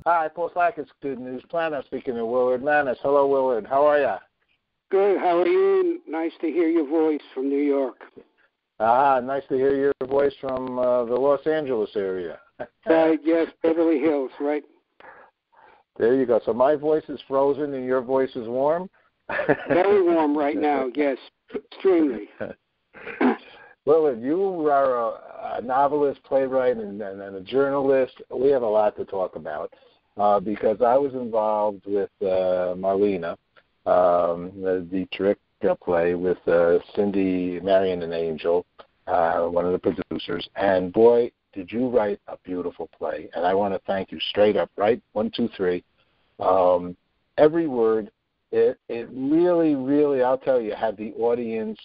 Hi, post-Lacus, Good News Planet. Speaking to Willard Manus. Hello, Willard. How are you? Good. How are you? Nice to hear your voice from New York. Nice to hear your voice from the Los Angeles area. Right, yes, Beverly Hills, right? There you go. So my voice is frozen and your voice is warm? Very warm right now, yes, extremely. Willard, you are a novelist, playwright, and a journalist. We have a lot to talk about because I was involved with Marlena, the Dietrich play with Cindy, Marion, and Angel, one of the producers. And boy, did you write a beautiful play. And I want to thank you straight up, right? 1, 2, 3. Every word, it really, really, I'll tell you, had the audience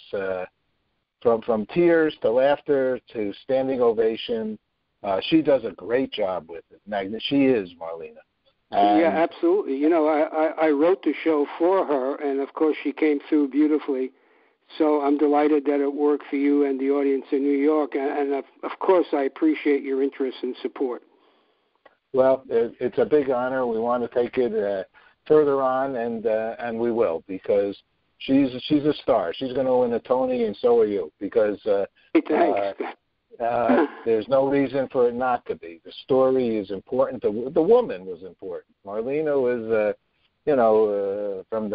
from tears to laughter to standing ovation. She does a great job with it. She is Marlena. Yeah, absolutely. You know, I wrote the show for her, and of course she came through beautifully. So I'm delighted that it worked for you and the audience in New York. And of course, I appreciate your interest and support. Well, it's a big honor. We want to take it further on, and we will, because she's a star. She's going to win a Tony, and so are you, because there's no reason for it not to be. The story is important. The woman was important. Marlena was, from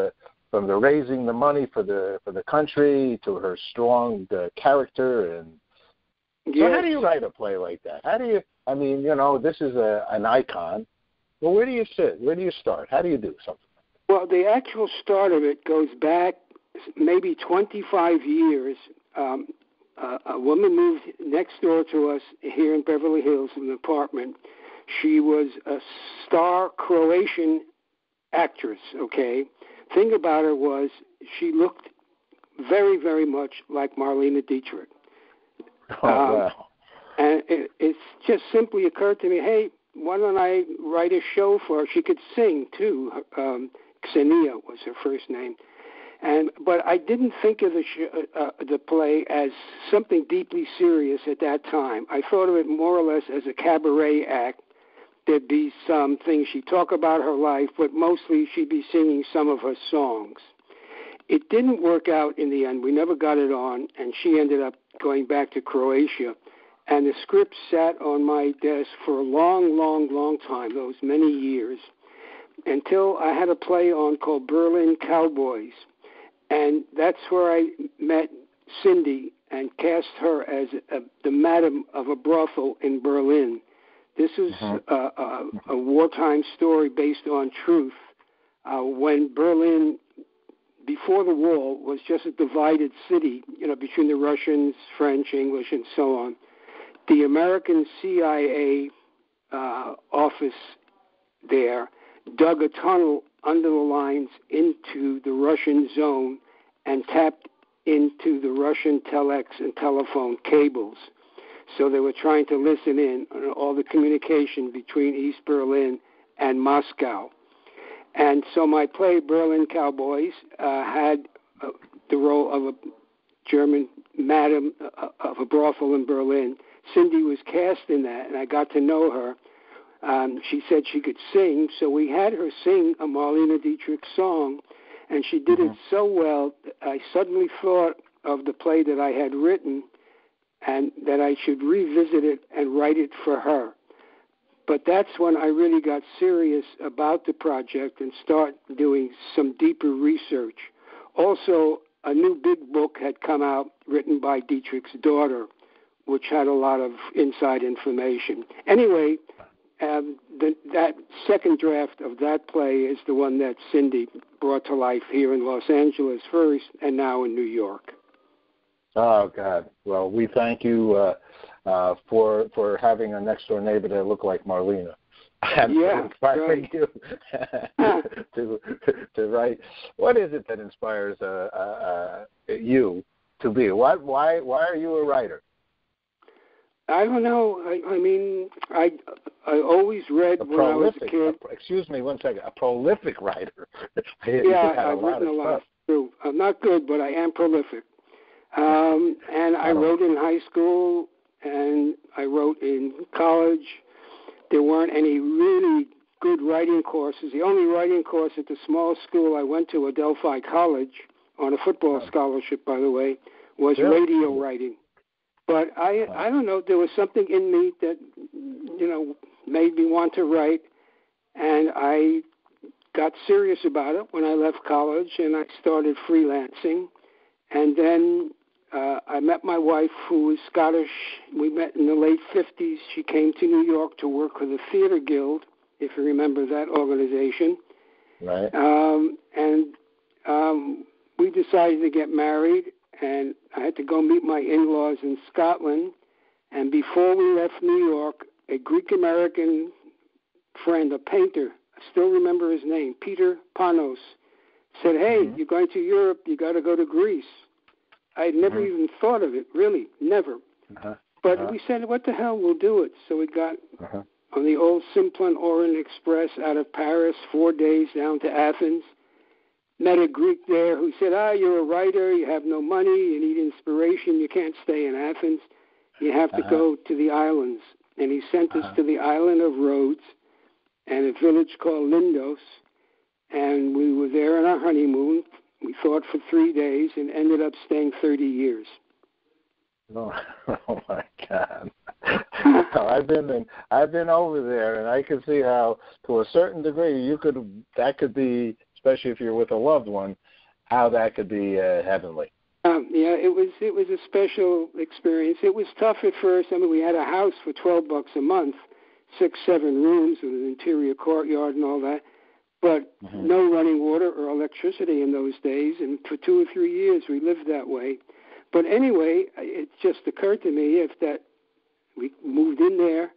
the raising the money for the country to her strong character. And yes. So how do you write a play like that? How do you? I mean, this is an icon. Well, where do you sit? Where do you start? How do you do something? Well, the actual start of it goes back maybe 25 years. A woman moved next door to us here in Beverly Hills in an apartment. She was a star Croatian actress, okay? Thing about her was she looked very, very much like Marlena Dietrich. Wow. And it just simply occurred to me, hey, why don't I write a show for her? She could sing, too. Xenia was her first name. But I didn't think of the play as something deeply serious at that time. I thought of it more or less as a cabaret act. There'd be some things she'd talk about her life, but mostly she'd be singing some of her songs. It didn't work out in the end. We never got it on, and she ended up going back to Croatia. And the script sat on my desk for a long, long, long time, those many years, until I had a play on called Berlin Cowboys. And that's where I met Cindy and cast her as the madam of a brothel in Berlin. This is a wartime story based on truth. When Berlin, before the wall, was just a divided city, between the Russians, French, English, and so on. The American CIA office there dug a tunnel under the lines into the Russian zone and tapped into the Russian telex and telephone cables. So they were trying to listen in on all the communication between East Berlin and Moscow. And so my play, Berlin Cowboys, had the role of a German madam of a brothel in Berlin. Cindy was cast in that, and I got to know her. She said she could sing, so we had her sing a Marlena Dietrich song, and she did it so well, I suddenly thought of the play that I had written and that I should revisit it and write it for her. But that's when I really got serious about the project and start doing some deeper research. Also, a new big book had come out written by Dietrich's daughter, which had a lot of inside information. Anyway, that second draft of that play is the one that Cindy brought to life here in Los Angeles first and now in New York. Oh, God. Well, we thank you for having a next-door neighbor that looked like Marlena. Yeah, inspiring you to write. What is it that inspires you to be? Why are you a writer? I don't know. I mean, I always read when I was a kid. Excuse me one second. A prolific writer. I've written a lot. True. I'm not good, but I am prolific. And I wrote in high school, and I wrote in college. There weren't any really good writing courses. The only writing course at the small school I went to, Adelphi College, on a football scholarship, by the way, was radio writing. But I don't know, there was something in me that, made me want to write, and I got serious about it when I left college, and I started freelancing. And then I met my wife, who was Scottish. We met in the late 50s. She came to New York to work for the Theater Guild, if you remember that organization. Right. We decided to get married, and I had to go meet my in-laws in Scotland. And before we left New York, a Greek-American friend, a painter, I still remember his name, Peter Panos, said, hey, you're going to Europe, you got to go to Greece. I had never even thought of it, really, never. But we said, what the hell, we'll do it. So we got on the old Simplon Orient Express out of Paris, 4 days down to Athens. Met a Greek there who said, you're a writer, you have no money, you need inspiration, you can't stay in Athens, you have to go to the islands. And he sent us to the island of Rhodes and a village called Lindos, and we were there on our honeymoon. We thought for 3 days and ended up staying 30 years. Oh my God! I've been over there, and I can see how, to a certain degree, that could be, especially if you're with a loved one, how that could be heavenly. Yeah, it was a special experience. It was tough at first. I mean, we had a house for $12 a month, 6-7 rooms with an interior courtyard and all that, but no running water or electricity in those days. And for 2 or 3 years, we lived that way. But anyway, it just occurred to me if that we moved in there,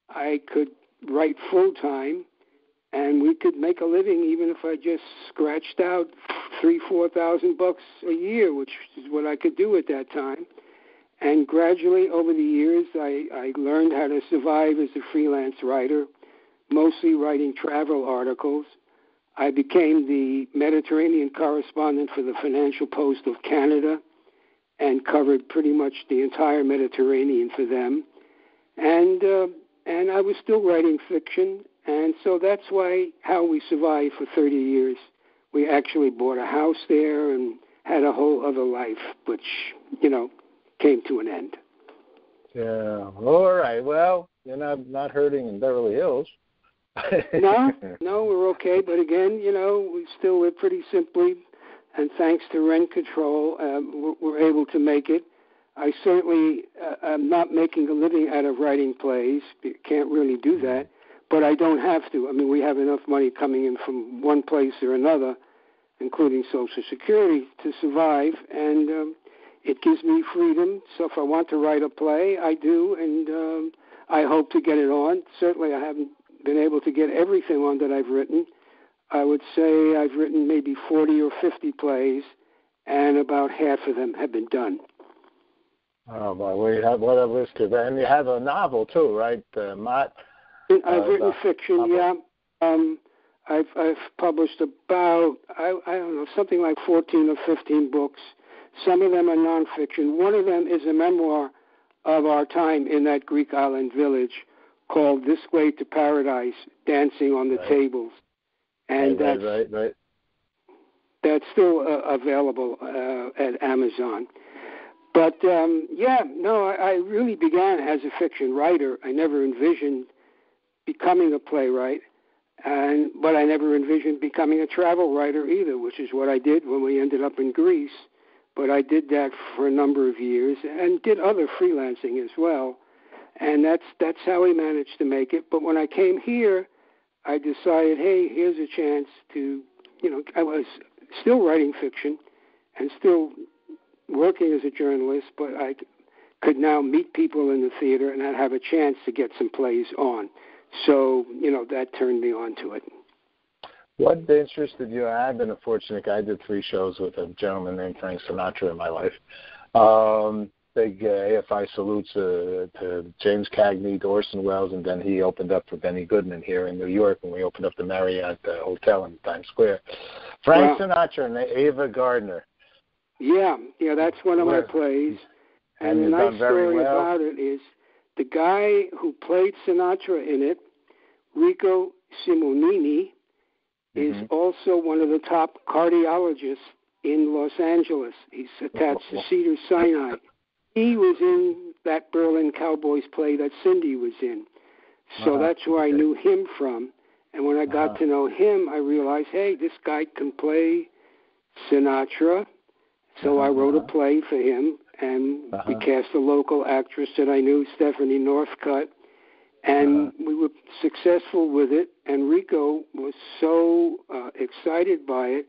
I could write full time, and we could make a living even if I just scratched out $3,000-4,000 a year, which is what I could do at that time. And gradually, over the years, I learned how to survive as a freelance writer, mostly writing travel articles. I became the Mediterranean correspondent for the Financial Post of Canada and covered pretty much the entire Mediterranean for them. And I was still writing fiction, and so that's how we survived for 30 years. We actually bought a house there and had a whole other life, which, came to an end. Yeah. All right. Well, you're not hurting in Beverly Hills. No, we're okay. But again, we still live pretty simply, and thanks to rent control, we're able to make it. I certainly am not making a living out of writing plays. Can't really do that, but I don't have to. I mean, we have enough money coming in from one place or another, including Social Security, to survive, and it gives me freedom. So if I want to write a play, I do, and I hope to get it on. Certainly I haven't been able to get everything on that I've written. I would say I've written maybe 40 or 50 plays, and about half of them have been done. Oh, boy, what a list of that. And you have a novel, too, right, Mott? I've written fiction, novel. Yeah. I've published about, I don't know, something like 14 or 15 books. Some of them are nonfiction. One of them is a memoir of our time in that Greek island village called This Way to Paradise, Dancing on the Tables. And right. That's still available at Amazon. But, I really began as a fiction writer. I never envisioned becoming a playwright, but I never envisioned becoming a travel writer either, which is what I did when we ended up in Greece. But I did that for a number of years and did other freelancing as well. And that's how we managed to make it. But when I came here, I decided, hey, here's a chance to, I was still writing fiction and still working as a journalist, but I could now meet people in the theater and I'd have a chance to get some plays on. So, that turned me on to it. What interested you? I've been a fortunate guy. I did 3 shows with a gentleman named Frank Sinatra in my life. Big AFI salutes to James Cagney, Orson Welles, and then he opened up for Benny Goodman here in New York when we opened up the Marriott Hotel in Times Square. Frank Sinatra and Ava Gardner. Yeah, that's one of my plays. And the nice story about it is the guy who played Sinatra in it, Rico Simonini is also one of the top cardiologists in Los Angeles. He's attached to Cedars-Sinai. He was in that Berlin Cowboys play that Cindy was in. So that's where I knew him from. And when I got to know him, I realized, hey, this guy can play Sinatra. So I wrote a play for him, and we cast a local actress that I knew, Stephanie Northcutt, and we were successful with it. And Rico was so excited by it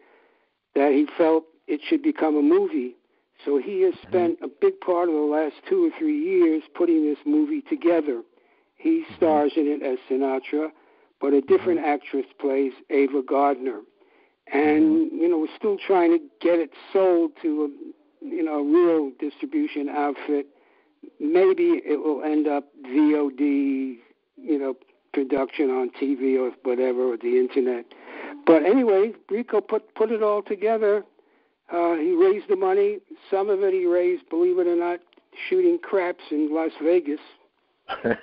that he felt it should become a movie. So he has spent a big part of the last 2 or 3 years putting this movie together. He stars in it as Sinatra, but a different actress plays Ava Gardner. And, we're still trying to get it sold to a real distribution outfit. Maybe it will end up VOD, production on TV or whatever, or the internet. But anyway, Rico put it all together. He raised the money. Some of it he raised, believe it or not, shooting craps in Las Vegas.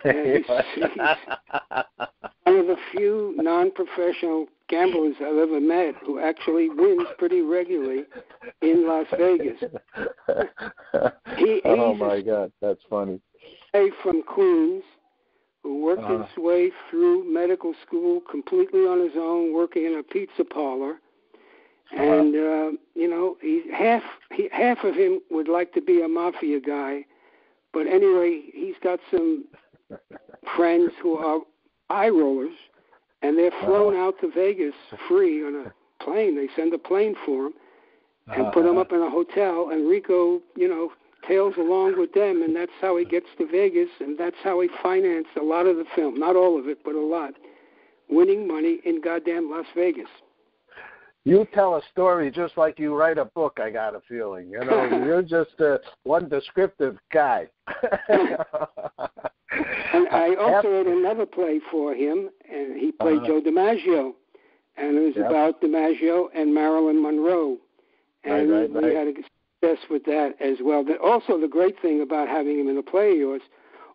He's one of the few non-professional gamblers I've ever met who actually wins pretty regularly in Las Vegas. Oh, my God, that's funny. He's from Queens, who worked his way through medical school completely on his own, working in a pizza parlor. And, half of him would like to be a mafia guy. But anyway, he's got some friends who are eye rollers, and they're flown out to Vegas free on a plane. They send a plane for him and put him up in a hotel, and Rico, tails along with them, and that's how he gets to Vegas, and that's how he financed a lot of the film. Not all of it, but a lot. Winning money in goddamn Las Vegas. You tell a story just like you write a book, I got a feeling. You're just one descriptive guy. And I also wrote another play for him, and he played Joe DiMaggio. And it was about DiMaggio and Marilyn Monroe. And we had a success with that as well. But also the great thing about having him in a play of yours,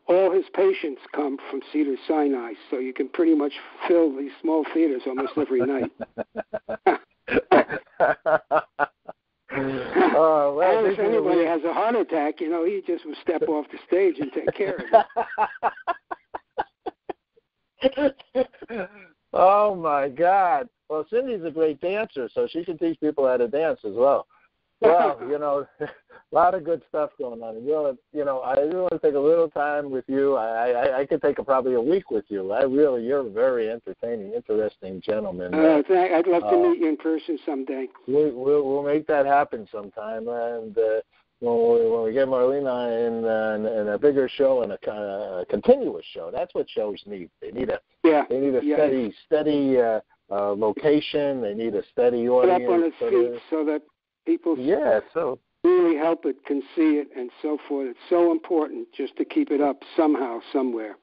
all his patients come from Cedars-Sinai, so you can pretty much fill these small theaters almost every night. And if anybody has a heart attack, he just will step off the stage and take care of it. Oh, my God. Well, Cindy's a great dancer, so she can teach people how to dance as well. Well, a lot of good stuff going on. I really want to take a little time with you. I could take probably a week with you. You're a very entertaining, interesting gentleman. I'd love to meet you in person someday. We'll make that happen sometime. And when we get Marlena in a bigger show and a continuous show, that's what shows need. They need a steady location. They need a steady audience. Put up on its feet so that people really help it, can see it, and so forth. It's so important just to keep it up somehow, somewhere.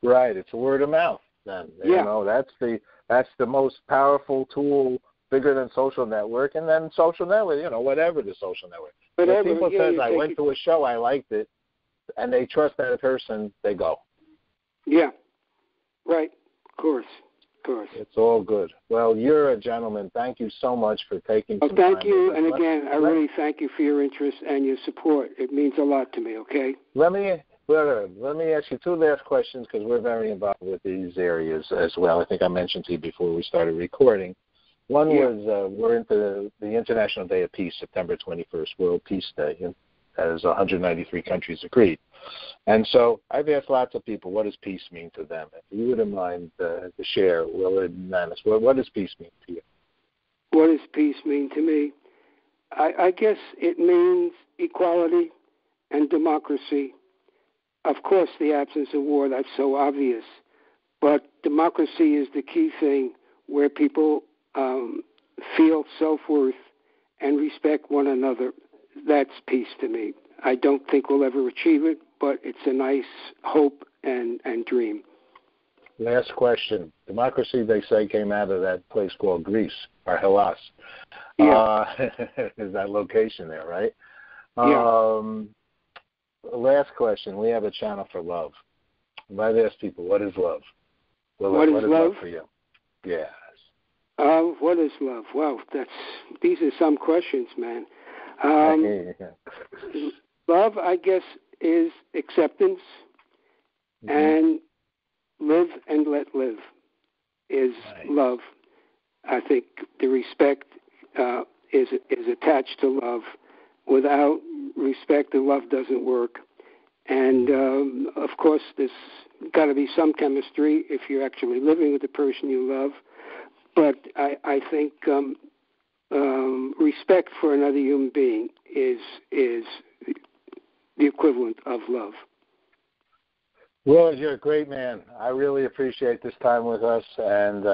Right. It's word of mouth. Then that's the most powerful tool, bigger than social network, and then social network. Whatever the social network. If people says I went to a show, I liked it, and they trust that person, they go. Yeah. Right. Of course. It's all good. Well, you're a gentleman. Thank you so much for taking some time. Thank you. And again, I really thank you for your interest and your support. It means a lot to me, okay? Let me ask you two last questions because we're very involved with these areas as well. I think I mentioned to you before we started recording. One was we're into the International Day of Peace, September 21st, World Peace Day, as 193 countries agreed. And so I've asked lots of people, what does peace mean to them? If you wouldn't mind to share, Willard Manus, what does peace mean to you? What does peace mean to me? I guess it means equality and democracy. Of course, the absence of war, that's so obvious. But democracy is the key thing where people feel self-worth and respect one another. That's peace to me. I don't think we'll ever achieve it, but it's a nice hope and dream. Last question. Democracy, they say, came out of that place called Greece, or Hellas. Is that location there, right? Last question. We have a channel for love. I've asked people, what is love? What is love for you? Yes. What is love? Wow, these are some questions, man. Love, I guess, is acceptance, and live and let live is love. I think the respect is attached to love. Without respect, the love doesn't work. And, of course, there's got to be some chemistry if you're actually living with the person you love. But I think respect for another human being is the equivalent of love. Willard, you're a great man. I really appreciate this time with us, and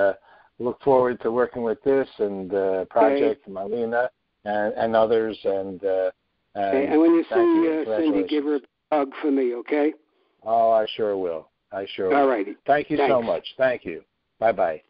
look forward to working with this and Project Marlena and others. And when you see Cindy, give her a hug for me, okay? Oh, I sure will. All righty. Thank you so much. Thank you. Bye-bye.